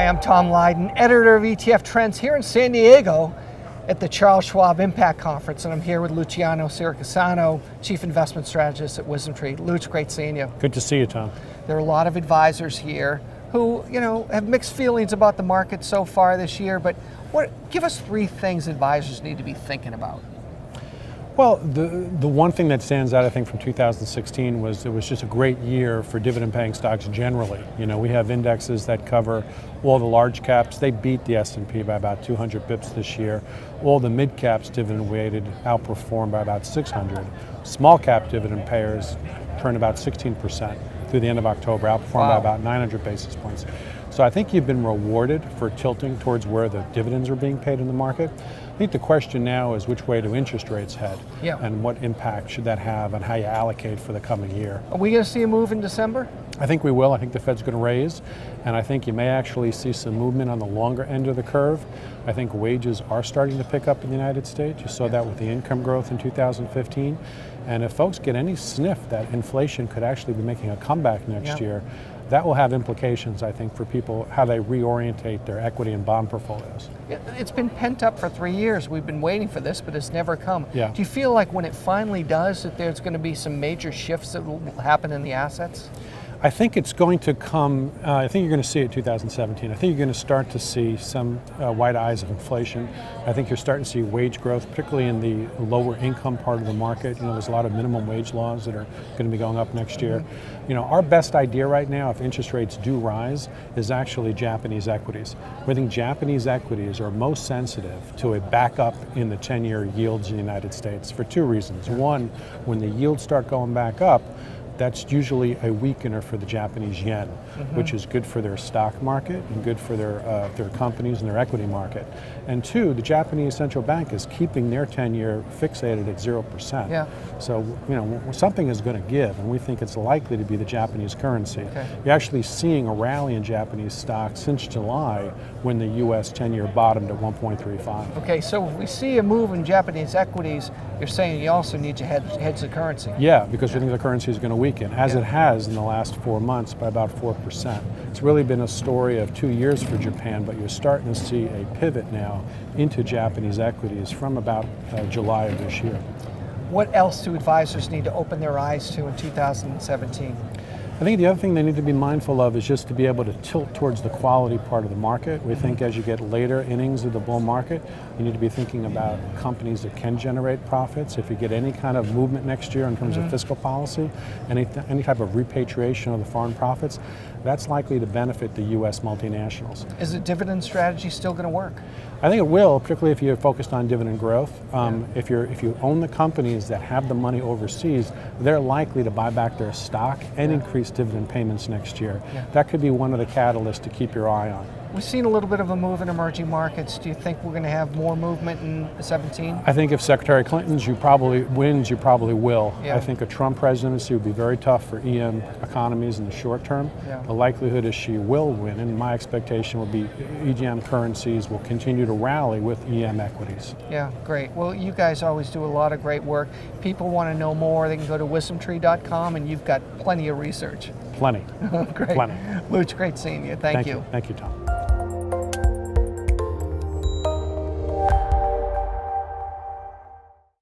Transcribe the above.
I'm Tom Lydon, editor of ETF Trends here in San Diego at the Schwab Impact Conference, and I'm here with Luciano Siracusano, Chief Investment Strategist at WisdomTree. Luch, great seeing you. Good to see you, Tom. There are a lot of advisors here who, have mixed feelings about the market so far this year, but give us three things advisors need to be thinking about. Well, the one thing that stands out, I think, from 2016 was it was just a great year for dividend-paying stocks generally. We have indexes that cover all the large caps. They beat the S&P by about 200 bips this year. All the mid caps dividend-weighted outperformed by about 600. Small cap dividend payers turned about 16% through the end of October, outperformed by about 900 basis points. So I think you've been rewarded for tilting towards where the dividends are being paid in the market. I think the question now is which way do interest rates head, and what impact should that have on how you allocate for the coming year. Are we going to see a move in December? I think we will. I think the Fed's going to raise, and I think you may actually see some movement on the longer end of the curve. I think wages are starting to pick up in the United States. You saw that with the income growth in 2015. And if folks get any sniff that inflation could actually be making a comeback next year, that will have implications, I think, for people, how they reorientate their equity and bond portfolios. It's been pent up for 3 years. We've been waiting for this, but it's never come. Do you feel like when it finally does, that there's going to be some major shifts that will happen in the assets? I think it's going to come, I think you're going to see it in 2017. I think you're going to start to see some white eyes of inflation. I think you're starting to see wage growth, particularly in the lower income part of the market. There's a lot of minimum wage laws that are going to be going up next year. Our best idea right now, if interest rates do rise, is actually Japanese equities. We think Japanese equities are most sensitive to a backup in the 10-year yields in the United States for two reasons. One, when the yields start going back up, that's usually a weakener for the Japanese yen, which is good for their stock market and good for their companies and their equity market. And two, the Japanese central bank is keeping their 10-year fixated at 0%. So, something is going to give, and we think it's likely to be the Japanese currency. You're actually seeing a rally in Japanese stocks since July when the U.S. 10-year bottomed at 1.35. Okay, so if we see a move in Japanese equities, you're saying you also need to hedge the currency. Yeah, because we think the currency is going to weaken, as it has in the last 4 months by about 4%. It's really been a story of 2 years for Japan, but you're starting to see a pivot now into Japanese equities from about July of this year. What else do advisors need to open their eyes to in 2017? I think the other thing they need to be mindful of is just to be able to tilt towards the quality part of the market. We think as you get later innings of the bull market, you need to be thinking about companies that can generate profits. If you get any kind of movement next year in terms of fiscal policy, any type of repatriation of the foreign profits, that's likely to benefit the U.S. multinationals. Is the dividend strategy still going to work? I think it will, particularly if you're focused on dividend growth. If you own the companies that have the money overseas, they're likely to buy back their stock and increase dividend payments next year. That could be one of the catalysts to keep your eye on. We've seen a little bit of a move in emerging markets. Do you think we're going to have more movement in 17? I think if Secretary Clinton wins, you probably will. I think a Trump presidency would be very tough for EM economies in the short term. The likelihood is she will win, and my expectation would be EGM currencies will continue to rally with EM equities. Yeah, great. Well, you guys always do a lot of great work. People want to know more, they can go to WisdomTree.com, and you've got plenty of research. Plenty. Great. Plenty. Luch, great seeing you. Thank you. Thank you, Tom.